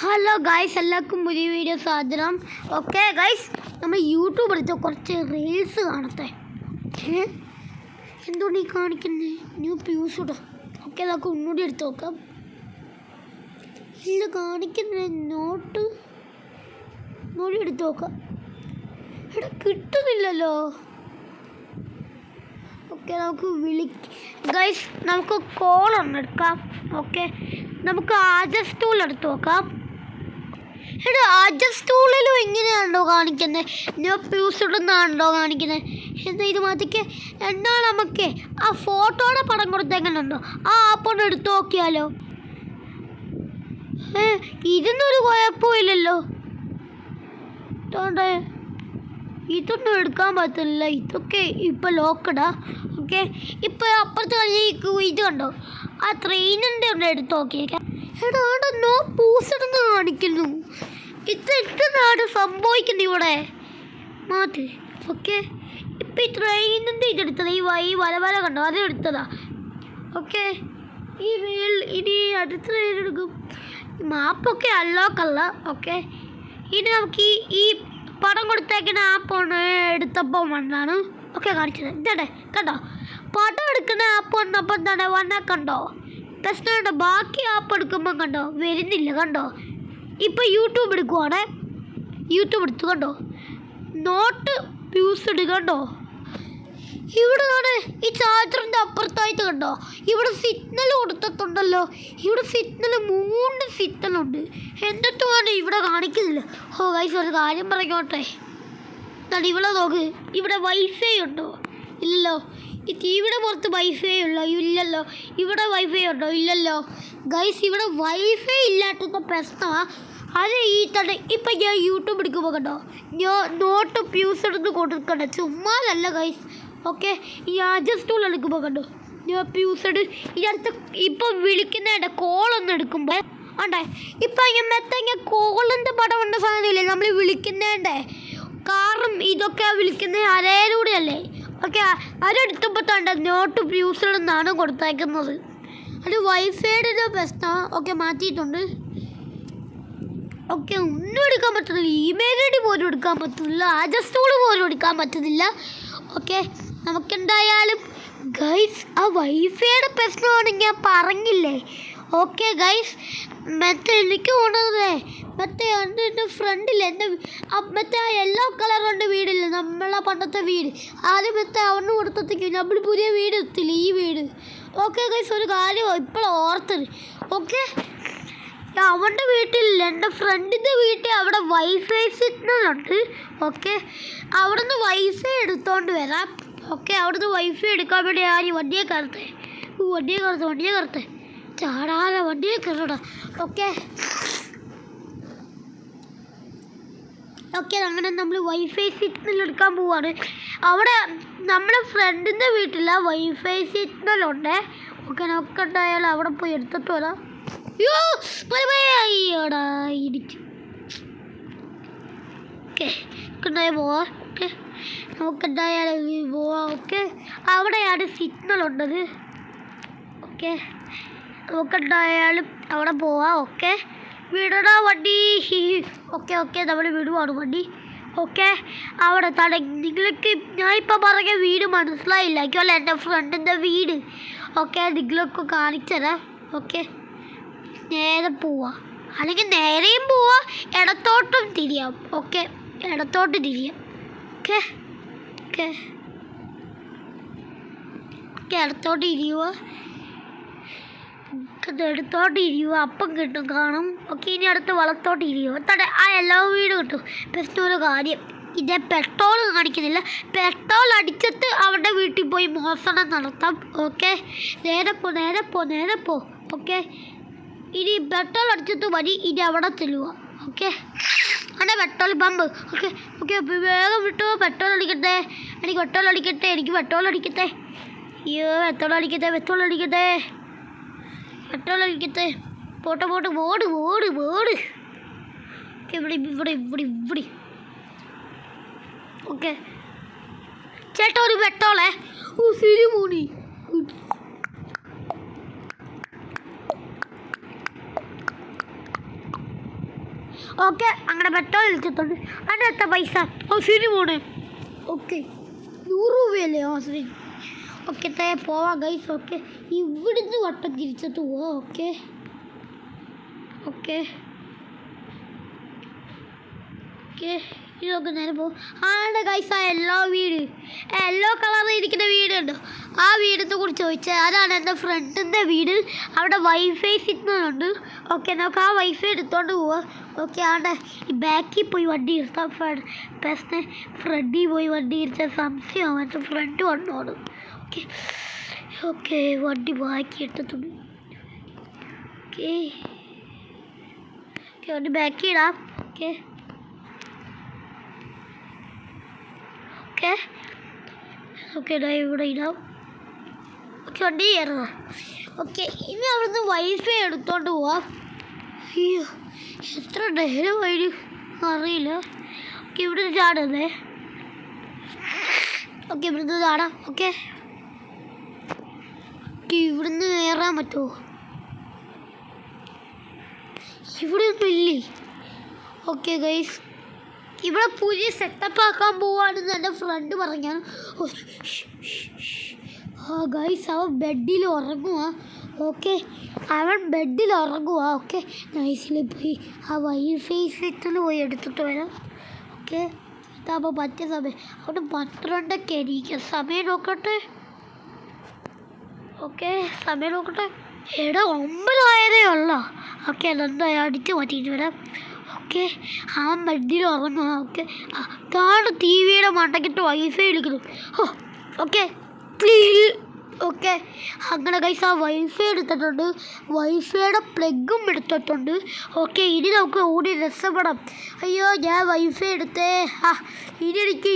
Hello guys, എല്ലാവർക്കും പുതിയ video സാധനം. ഓക്കെ ഗൈസ്, നമ്മൾ യൂട്യൂബ് എടുത്ത കുറച്ച് റീൽസ് കാണട്ടെ. എന്തുകൊണ്ട് ഈ കാണിക്കുന്നത് ന്യൂ പ്യൂസ് ഇടാം. ഓക്കെ, അതൊക്കെ ഒന്നുകൂടി എടുത്ത് നോക്കാം. ഇല്ല കാണിക്കുന്ന നോട്ട് ഒന്നുകൂടി എടുത്ത് നോക്കാം. എടാ കിട്ടുന്നില്ലല്ലോ. ഓക്കെ, നമുക്ക് ഗൈസ് നമുക്ക് കോളൊന്ന് എടുക്കാം. ഓക്കെ, നമുക്ക് ആജസ് ടൂൾ എടുത്ത് നോക്കാം. എടാ ആജസ് ടൂളിലും ഇങ്ങനെയാണല്ലോ കാണിക്കുന്നത്, ഞാൻ പ്യൂസ് ഇടുന്നതാണല്ലോ കാണിക്കുന്നത്. എന്നാൽ ഇത് മാറ്റിക്ക്. എന്നാൽ നമുക്ക് ആ ഫോട്ടോയുടെ പടം കൊടുത്തെങ്ങനെയുണ്ടോ ആ ആപ്പൊന്ന് എടുത്ത് നോക്കിയാലോ. ഇതിനൊരു കുഴപ്പമില്ലല്ലോ. ഇതൊന്നും എടുക്കാൻ പറ്റില്ല, ഇതൊക്കെ ഇപ്പം ലോക്കഡാ. ഓക്കെ, ഇപ്പം അപ്പുറത്ത് കഴിഞ്ഞ ഇത് കണ്ടോ, ആ ട്രെയിനിൻ്റെ ഒന്ന് എടുത്ത് നോക്കിയേക്കാം. എടാ അവിടെ നോ പൂസിടുന്ന് കാണിക്കുന്നു. ഇതെന്താണ് സംഭവിക്കുന്നത് ഇവിടെ? മാറ്റി. ഓക്കെ, ഇപ്പം ഈ ട്രെയിനിൻ്റെ ഇതെടുത്തത്, ഈ വല കണ്ടോ അത് എടുത്തതാ. ഓക്കെ, ഇനി അടുത്ത ട്രെയിൻ എടുക്കും. മാപ്പൊക്കെ അല്ലോക്കല്ല. ഓക്കെ, ഇനി നമുക്ക് ഈ പടം കൊടുത്തേക്കുന്ന ആപ്പാണ് എടുത്തപ്പോൾ വന്നാണ്. ഓക്കെ കാണിച്ചത് ഇതേ കണ്ടോ, പടം എടുക്കുന്ന ആപ്പ് വന്നപ്പോൾ എന്താണ് വന്നാൽ കണ്ടോ പ്രശ്നമുണ്ട്. ബാക്കി ആപ്പ് എടുക്കുമ്പോൾ കണ്ടോ വരുന്നില്ല. കണ്ടോ ഇപ്പോൾ യൂട്യൂബ് എടുക്കുവാണ്, യൂട്യൂബ് എടുത്തു കണ്ടോ നോട്ട് യൂസ് ഇടുക. കണ്ടോ ഇവിടെ ആണ് ഈ ചാർജറിൻ്റെ അപ്പുറത്തായിട്ട് കണ്ടോ ഇവിടെ സിഗ്നൽ കൊടുത്തിട്ടുണ്ടല്ലോ. ഇവിടെ സിഗ്നൽ 3 സിഗ്നലുണ്ട്, എന്നിട്ടുമാണ് ഇവിടെ കാണിക്കുന്നില്ല. ഓ ഗൈസ്, ഒരു കാര്യം പറഞ്ഞോട്ടെ. എന്നാൽ ഇവിടെ നോക്ക്, ഇവിടെ വൈഫൈ ഉണ്ടോ? ഇല്ലല്ലോ. ഈ ടിവിയുടെ പുറത്ത് വൈഫൈ ഉള്ളോ? ഇല്ലല്ലോ. ഇവിടെ വൈഫൈ ഉണ്ടോ? ഇല്ലല്ലോ. ഗൈസ്, ഇവിടെ വൈഫൈ ഇല്ലാത്ത പ്രശ്നമാണ്. അത് ഈ തന്നെ ഇപ്പം ഞാൻ യൂട്യൂബ് എടുക്കുമ്പോൾ കണ്ടോ നോട്ട് പ്യൂസ് എടുത്ത് കൊടുക്കണ്ട, ചുമ്മാതല്ല ഗൈസ്. ഓക്കെ, ഈ ആജസ് ടൂൾ എടുക്കുമ്പോൾ കണ്ടോ ഞാൻ പ്യൂസഡ് ഇതിനടുത്ത് ഇപ്പം വിളിക്കുന്നതിൻ്റെ കോളൊന്നും എടുക്കുമ്പോൾ ഉണ്ടേ. ഇപ്പം ഇങ്ങനത്തെ കോളിൻ്റെ പടം ഉണ്ട സാധനമില്ലേ നമ്മൾ വിളിക്കുന്നതിൻ്റെ, കാരണം ഇതൊക്കെ വിളിക്കുന്നത് അരയിലൂടെയല്ലേ. ഓക്കെ, അതെടുത്തപ്പോൾ തന്നെ നോട്ട് പ്യൂസഡ് എന്നാണ് കൊടുത്തേക്കുന്നത്. അത് വൈഫൈയുടെ പ്രശ്നമാണ്. ഓക്കെ, മാറ്റിയിട്ടുണ്ട്. ഓക്കെ, ഒന്നും എടുക്കാൻ പറ്റുന്നില്ല. ഇമെയിൽ ഐ ഡി പോലും എടുക്കാൻ പറ്റുന്നില്ല, ആജസ് ടൂൾ പോലും എടുക്കാൻ പറ്റുന്നില്ല. ഓക്കെ, നമുക്കെന്തായാലും ഗൈസ് ആ വൈഫൈയുടെ പ്രശ്നമാണ് ഞാൻ പറഞ്ഞില്ലേ. ഓക്കെ ഗൈസ്, മറ്റേ എനിക്ക് തോന്നുന്നത് മറ്റേ എൻ്റെ ഫ്രണ്ടിൽ എൻ്റെ മറ്റേ ആ യെല്ലോ കളറുണ്ട് വീടില്ല, നമ്മളെ പണ്ടത്തെ വീട്. ആദ്യം മറ്റേ അവന് കൊടുത്തേക്കും നമ്മൾ പുതിയ വീട് എത്തില്ല, ഈ വീട്. ഓക്കെ ഗൈസ്, ഒരു കാര്യം ഇപ്പോഴും ഓർത്തത്. ഓക്കെ, അവൻ്റെ വീട്ടിലില്ല, എൻ്റെ ഫ്രണ്ടിൻ്റെ വീട്ടിൽ അവിടെ വൈഫൈ സിഗ്നലുണ്ട്. ഓക്കെ, അവിടെ നിന്ന് വൈഫൈ എടുത്തോണ്ട് വരാം. ഓക്കെ, അവിടുന്ന് വൈഫൈ എടുക്കാൻ വേണ്ടി ആര് വണ്ടിയെ കറുത്തേ ചാടാതെ വണ്ടിയെ കയറടാ. ഓക്കെ ഓക്കെ, അങ്ങനെ നമ്മൾ വൈഫൈ സിഗ്നൽ എടുക്കാൻ പോവാണ്. അവിടെ നമ്മുടെ ഫ്രണ്ടിൻ്റെ വീട്ടിൽ വൈഫൈ സിഗ്നലുണ്ട്. ഓക്കെ, നമുക്കുണ്ടായാലും അവിടെ പോയി എടുത്തിട്ട് വരാം. അയ്യോടാ ഇടിച്ചു. ഓക്കെ, പോവാം. ഓക്കെ, നമുക്കെന്തായാലും പോവാം. ഓക്കെ, അവിടെയാണ് സിഗ്നൽ ഉണ്ടത്. ഓക്കെ, നമുക്കെന്തായാലും അവിടെ പോവാം. ഓക്കെ, വിടടാ വണ്ടി. ഓക്കെ ഓക്കെ, നമ്മൾ വിടുവാണ് വണ്ടി. ഓക്കെ, അവിടെ നിങ്ങൾക്ക് ഞാൻ ഇപ്പം പറഞ്ഞ വീട് മനസ്സിലായില്ലായിരിക്കുമല്ലോ, എൻ്റെ ഫ്രണ്ടിൻ്റെ വീട്. ഓക്കെ, നിങ്ങളൊക്കെ കാണിച്ചുതരാം. ഓക്കെ, നേരെ പോവാം, അല്ലെങ്കിൽ നേരെയും പോവാം, ഇടത്തോട്ടും തിരിയാം. ഓക്കെ, ഇടത്തോട്ട് തിരിയാം. ഓക്കെ ഓക്കെ ഓക്കെ, ഇടത്തോട്ട് ഇരിയുക, അപ്പം കിട്ടും കാണും. ഓക്കെ, ഇനി അടുത്ത് വളത്തോട്ട് ഇരിയുക. ആ എല്ലാ വീടും കിട്ടും. പ്രശ്നം ഒരു കാര്യം, ഇതേ പെട്രോൾ കാണിക്കുന്നില്ല. പെട്രോൾ അടിച്ചിട്ട് അവരുടെ വീട്ടിൽ പോയി മോഷണം നടത്താം. ഓക്കെ, നേരെ പോ. ഓക്കെ, ഇനി പെട്രോൾ അടിച്ചിട്ട് മതി ഇനി അവിടെ ചെല്ലുക. ഓക്കെ, അങ്ങനെ പെട്രോൾ പമ്പ്. ഓക്കെ ഓക്കെ, വേഗം വിട്ടു. പെട്രോൾ അടിക്കട്ടെ. എനിക്ക് പെട്രോൾ അടിക്കട്ടെ. അയ്യോ, പെട്രോൾ അടിക്കട്ടെ. പോട്ടെ. ഓട്. ഓക്കെ, ഇവിടെ. ഓക്കെ ചേട്ടാ, ഒരു പെട്രോളേ. ഓ ശരി മോണി. ഓക്കെ അങ്ങനെ പെട്രോൾ വിളിച്ചിട്ടുണ്ട്. അതിന് എത്ര പൈസ? ശരി പോണേ. ഓക്കെ 100 രൂപയല്ലേ? ശരി. ഓക്കെ പോവാം ഗൈസ്. ഓക്കെ ഇവിടുന്ന് വട്ടം തിരിച്ചിട്ട് പോവാം. ഓക്കെ ഓക്കെ ഓക്കെ ഇതൊക്കെ നേരെ പോകും. ആടെ ഗൈസ് ആ യെല്ലോ കളറിൽ ഇരിക്കുന്ന വീടുണ്ട്. ആ വീടിനെ കുറിച്ച് ചോദിച്ചാൽ അതാണ് എൻ്റെ ഫ്രണ്ടിൻ്റെ വീട്. അവിടെ വൈഫൈ സിഗ്നലുണ്ട്. ഓക്കെ നമുക്ക് ആ വൈഫൈ എടുത്തോണ്ട് പോവാം. ഓക്കെ ആടെ ഈ ബാക്കിൽ പോയി വണ്ടി ഇരുത്താം. പ്രശ്നം ഫ്രണ്ടിൽ പോയി വണ്ടി ഇരുത്താൻ സംശയമാണ്. മറ്റേ ഫ്രണ്ട് വന്നോട്. ഓക്കെ ഓക്കെ വണ്ടി ബാക്കി ഇട്ടിട്ടുണ്ട്. ഓക്കെ ഓക്കെ വണ്ടി ബാക്കി ഇടാം. ഓക്കെ ഓക്കെ ഓക്കെ ഇവിടെ ഇടാം. ഓക്കെ വണ്ടി കയറുക. ഓക്കെ ഇനി അവിടുന്ന് വൈഫൈ എടുത്തോണ്ട് പോവാം. അയ്യോ എത്ര നേരമായി അറിയില്ല. ഓക്കെ ഇവിടുന്ന് ചാടുന്നേ. ഓക്കെ ഇവിടുന്ന് ചാടാം. ഓക്കെ ഇവിടുന്ന് കയറാൻ പറ്റുമോ? ഇവിടെ ഒന്നും ഇല്ലേ? ഓക്കെ ഗൈസ് ഇവിടെ പുതിയ സെറ്റപ്പ് ആക്കാൻ പോവാണെന്ന് എൻ്റെ ഫ്രണ്ട് പറഞ്ഞാണ്. ആ ഗൈസ് അവൻ ബെഡിൽ ഉറങ്ങുക. ഓക്കെ അവൻ ബെഡിൽ ഉറങ്ങുക. ഓക്കെ നൈസിൽ പോയി ആ വൈഫൈ സെറ്റിൽ പോയി എടുത്തിട്ട് വരാം. ഓക്കെ ഇതാകുമ്പോൾ പറ്റിയ സമയം. അവിടെ 12 എണീക്കാം. സമയം നോക്കട്ടെ. ഓക്കെ സമയം നോക്കട്ടെ. 9 ആയതേ ഉള്ളൂ. ഓക്കെ എന്തായാലും അടിച്ച് മാറ്റിയിട്ട് വരാം. ഓക്കെ അവൻ ബെഡിൽ ഉറങ്ങുക. ഓക്കെ അതാണ് ടി വിയുടെ മണ്ടക്കിട്ട് വൈഫൈ എടുക്കുന്നു. ഓക്കെ ഓക്കെ അങ്ങനെ ഗൈസ് ആ വൈഫൈ എടുത്തിട്ടുണ്ട്. വൈഫൈയുടെ പ്ലഗും എടുത്തിട്ടുണ്ട്. ഓക്കെ ഇനി നമുക്ക് ഓടി രക്ഷപ്പെടാം. അയ്യോ ഞാൻ വൈഫൈ എടുത്തേ. ഇനി എനിക്ക്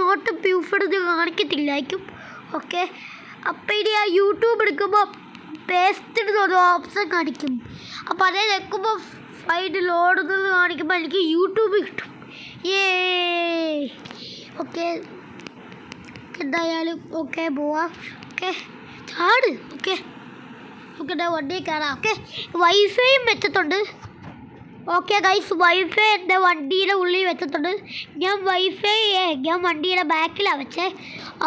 നോട്ട് പ്യൂഫെടുത്ത് കാണിക്കത്തില്ലായിരിക്കും. ഓക്കെ അപ്പം ഇനി ആ യൂട്യൂബ് എടുക്കുമ്പോൾ പേസ്റ്റ് ഇടുന്ന ഓപ്ഷൻ കാണിക്കും. അപ്പോൾ അതേ വെക്കുമ്പോൾ ഫൈൽ ലോഡുന്നത് കാണിക്കുമ്പോൾ എനിക്ക് യൂട്യൂബ് കിട്ടും. ഓക്കെ എന്തായാലും ഓക്കെ പോവാം. ഓക്കെ ചാട്. ഓക്കെ ഓക്കെ വണ്ടി കയറാം. ഓക്കെ വൈഫൈയും വെച്ചിട്ടുണ്ട്. ഓക്കെ ഗൈസ് വൈഫൈ എൻ്റെ വണ്ടിയുടെ ഉള്ളിൽ വെച്ചിട്ടുണ്ട്. ഞാൻ വണ്ടിയുടെ ബാക്കിലാണ് വെച്ചേ.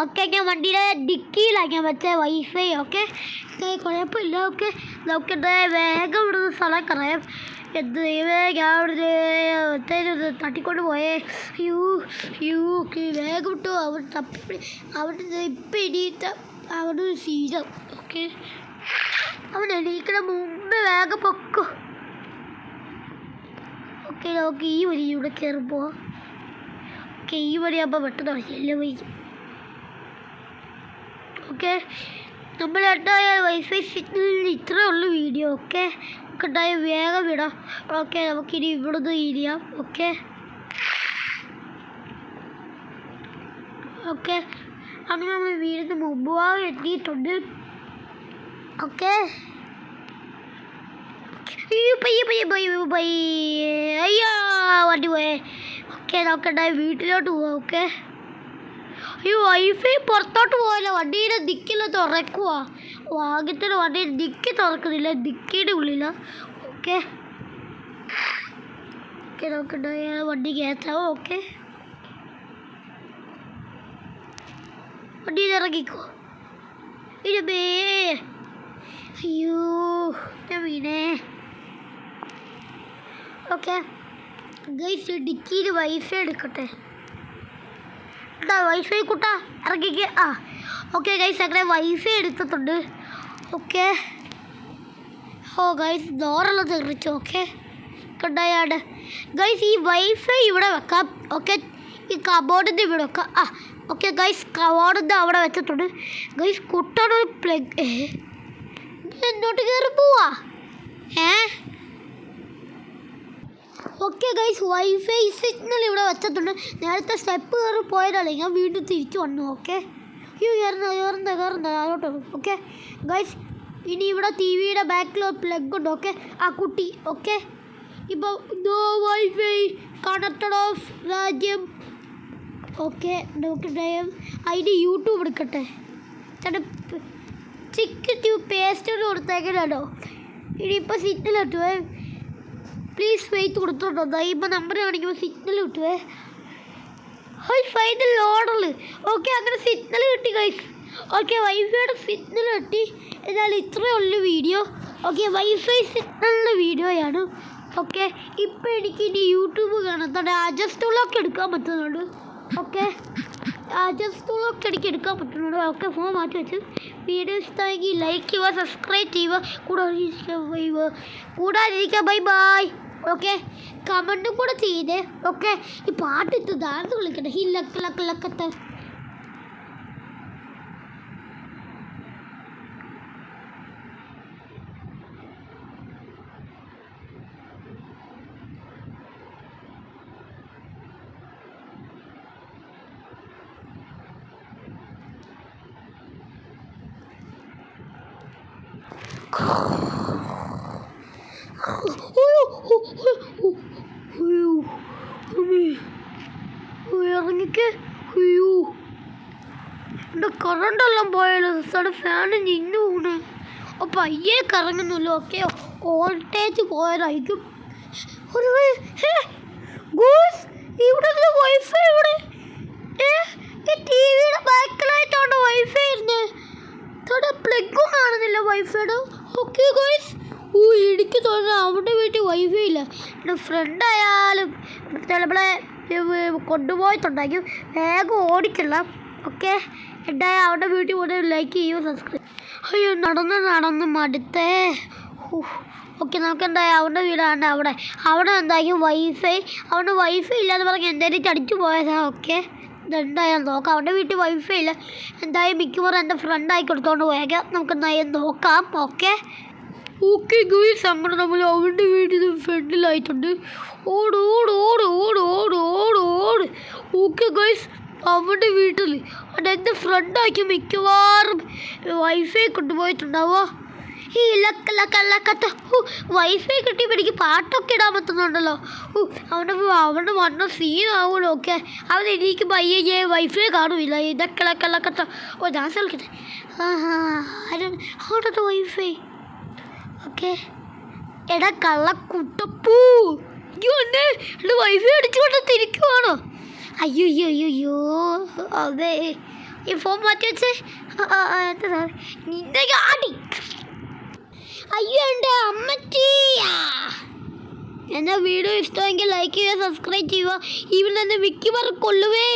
ഓക്കെ ഞാൻ വണ്ടിയുടെ ഡിക്കിയിലാണ് ഞാൻ വെച്ചേ വൈഫൈ. ഓക്കെ കുഴപ്പമില്ല. ഓക്കെ നമുക്ക് വേഗം ഇവിടുന്ന് സ്ഥലം കറയാം. ഞാൻ അവിടെ തട്ടിക്കൊണ്ട് പോയേ. വേഗം വിട്ടു. അവിടെ ഇപ്പം എണീറ്റ അവിടെ ശീലം. ഓക്കെ അവൻ എണീക്കണ മുമ്പ് വേഗം പൊക്കോ. ഓക്കെ നമുക്ക് ഈ വഴിയൂടെ കയറുമ്പോൾ. ഓക്കെ ഈ വഴിയാകുമ്പോൾ പെട്ടെന്ന് എല്ലാം വഴി. ഓക്കെ നമ്മളുണ്ടായ വൈഫൈ സിഗ്നലിൽ ഇത്രേ ഉള്ളൂ വീഡിയോ. ഓക്കെ നമുക്കുണ്ടായ വേഗം വിടാം. ഓക്കെ നമുക്കിനി ഇവിടുന്ന് ഇരിയാം. ഓക്കെ ഓക്കെ അങ്ങനെ നമ്മൾ വീടിന് മുമ്പ് എത്തിയിട്ടുണ്ട്. ഓക്കെ അയ്യോ വണ്ടി പോയേ. ഓക്കെ നമുക്കുണ്ടായ വീട്ടിലോട്ട് പോവാം. ഓക്കെ അയ്യോ വൈഫൈ പുറത്തോട്ട് പോയല്ലോ. വണ്ടിയുടെ ദിക്കിൽ തുറക്കുക. ഭാഗ്യത്തിന് വണ്ടിയുടെ ദിക്കി തുറക്കുന്നില്ല. ദിക്കിയുടെ ഉള്ളിലാണ്. ഓക്കെ ഓക്കെ നമുക്കുണ്ടായ വണ്ടി കയറ്റാവോ. ഓക്കെ വണ്ടിയിൽ ഇറങ്ങിക്കോ. ഇരുപേ അയ്യോ വീണേ. ഓക്കെ ഗൈസ് ഡിക്കിയിൽ വൈഫൈ എടുക്കട്ടെ. വൈഫൈ കൂട്ടാ ഇറങ്ങിക്ക്. ഓക്കെ ഗൈസ് അങ്ങനെ വൈഫൈ എടുത്തിട്ടുണ്ട്. ഓക്കെ ഗൈസ് ഡോറെല്ലാം തെറിച്ചു. ഓക്കെ കണ്ടായാട് ഗൈസ് ഈ വൈഫൈ ഇവിടെ വെക്കാം. ഓക്കെ ഈ കബോർഡിൻ്റെ ഇവിടെ വെക്കാം. ഓക്കെ ഗൈസ് കബോർഡിൻ്റെ അവിടെ വെച്ചിട്ടുണ്ട്. ഗൈസ് കുട്ടാനൊരു പ്ലഗ് എന്നോട്ട് കയറി പോവാ. ഓക്കെ ഗൈസ് വൈഫൈ സിഗ്നൽ ഇവിടെ വെച്ചിട്ടുണ്ട്. നേരത്തെ സ്റ്റെപ്പ് കയറി പോയതല്ലേ ഞാൻ വീണ്ടും തിരിച്ചു വന്നു. ഓക്കെ അയ്യോ കയറുന്ന ആരോട്ടോ. ഓക്കെ ഗൈസ് ഇനി ഇവിടെ ടി വിയുടെ ബാക്കിൽ പ്ലഗ് ഉണ്ട്. ഓക്കെ ആ കുട്ടി. ഓക്കെ ഇപ്പോൾ നോ വൈഫൈ കണക്റ്റഡ് ഓഫ് രാജ്യം. ഓക്കെ നമുക്ക് അതിൻ്റെ യൂട്യൂബ് എടുക്കട്ടെ. ചിക്ക് പേസ്റ്റ് കൊടുത്തേക്കണോ. ഇനിയിപ്പോൾ സിഗ്നൽ കിട്ടുമേ. പ്ലീസ് വെയിറ്റ് കൊടുത്തോട്ടോ. ഇപ്പോൾ നമ്പർ കാണിക്കുമ്പോൾ സിഗ്നൽ കിട്ടുവേ. ഫൈനൽ ഓർഡറിൽ ഓക്കെ അങ്ങനെ സിഗ്നൽ കിട്ടി ഗൈസ്. ഓക്കെ വൈഫൈയുടെ സിഗ്നൽ കിട്ടി. എന്നാൽ ഇത്രയേ ഉള്ളൂ വീഡിയോ. ഓക്കെ വൈഫൈ സിഗ്നലിൻ്റെ വീഡിയോയാണ്. ഓക്കെ ഇപ്പോൾ എനിക്ക് ഇനി യൂട്യൂബ് കാണാത്തോടെ ജസ്റ്റ് വ്ളോഗ് എടുക്കാൻ പറ്റുന്നുണ്ട്. ഓക്കെ ജസ്റ്റ് വ്ളോഗ് എനിക്ക് എടുക്കാൻ പറ്റുന്നുണ്ട്. ഓക്കെ ഫോൺ മാറ്റി വെച്ച് വീഡിയോ ഇഷ്ടമായെങ്കിൽ ലൈക്ക് ചെയ്യുക, സബ്സ്ക്രൈബ് ചെയ്യുക, കൂടാതിരിക്കുക. Bye bye. ഓക്കെ കമൻറ്റും കൂടെ ചെയ്തേ. ഓക്കെ ഈ പാട്ടിട്ട് ഡാൻസ് കളിക്കട്ടെ. ഈ ലക്കത്തെ ഇറങ്ങിക്ക്. അയ്യോ എൻ്റെ കറണ്ടെല്ലാം പോയാലോ. ഫാന് നിന്ന് പോണേ. അപ്പോൾ അയ്യേ കറങ്ങുന്നല്ലോ. ഓക്കെ വോൾട്ടേജ് പോയതായിരിക്കും. ഇവിടെ വൈഫൈ ഇവിടെ ടി വിയുടെ ബാക്കിലായിട്ടാണ് വൈഫൈ ഇരുന്നത്. ഇവിടെ പ്ലഗും കാണുന്നില്ല വൈഫൈയുടെ. ഓക്കെ ഗോയ്സ് എനിക്ക് തോന്നുന്നു അവിടെ വീട്ടിൽ വൈഫൈ ഇല്ല. എൻ്റെ ഫ്രണ്ടായാലും ചിലപ്പോഴേ കൊണ്ടുപോയിട്ടുണ്ടായിരിക്കും. വേഗം ഓടിക്കല്ല. ഓക്കെ എന്തായാലും അവരുടെ വീട്ടിൽ പോയി ലൈക്ക് ചെയ്യൂ, സബ്സ്ക്രൈബ്. അയ്യോ നടന്ന് മടുത്തേ. ഓക്കെ നമുക്ക് എന്തായാലും അവൻ്റെ വീടാണ് അവിടെ എന്തായാലും അവിടെ വൈഫൈ ഇല്ലാന്ന് പറഞ്ഞ് എന്തായാലും ചടിച്ചു പോയതാ. ഓക്കെ ഇതെന്തായാലും നോക്കാം. അവൻ്റെ വീട്ടിൽ വൈഫൈ ഇല്ല. എന്തായാലും മിക്കവാറും എൻ്റെ ഫ്രണ്ടായി കൊടുത്തോണ്ട് പോയേക്കാം. നമുക്ക് എന്തായാലും നോക്കാം. ഓക്കെ ഗൈസ് അങ്ങനെ നമ്മൾ അവൻ്റെ വീട്ടിൽ ഫ്രണ്ടിലായിട്ടുണ്ട്. ഓട്. ഓക്കെ ഗൈസ് അവൻ്റെ വീട്ടിൽ എൻ്റെ ഫ്രണ്ടാക്കി മിക്കവാറും വൈഫൈ കൊണ്ടുപോയിട്ടുണ്ടാവോ. ഈ ലക്കത്ത വൈഫൈ കിട്ടിയപ്പോൾ എനിക്ക് പാട്ടൊക്കെ ഇടാൻ പറ്റുന്നുണ്ടല്ലോ. അവൻ്റെ വന്ന സീനാവുമല്ലോ. ഓക്കെ അവൻ എനിക്ക് പയ്യെ വൈഫൈ കാണുമില്ല. ഇതൊക്കെ ലക്കത്ത ഡാൻസ് കളിക്കട്ടെ. അവിടെ വൈഫൈ. ഓക്കെ എടാ കള്ളക്കുട്ടപ്പൂ എന്നെ വൈഫൈ അടിച്ചുകൊണ്ട് തിരിക്കുവാണോ? അയ്യോ അതെ ഈ ഫോൺ മാറ്റി വെച്ചേ. നിന്റെ ആടി. അയ്യോ എൻ്റെ അമ്മച്ചി. എന്നാ വീഡിയോ ഇഷ്ടമെങ്കിൽ ലൈക്ക് ചെയ്യുക, സബ്സ്ക്രൈബ് ചെയ്യുക. ഇവിടെ തന്നെ മിക്കവാറും കൊള്ളുവേ.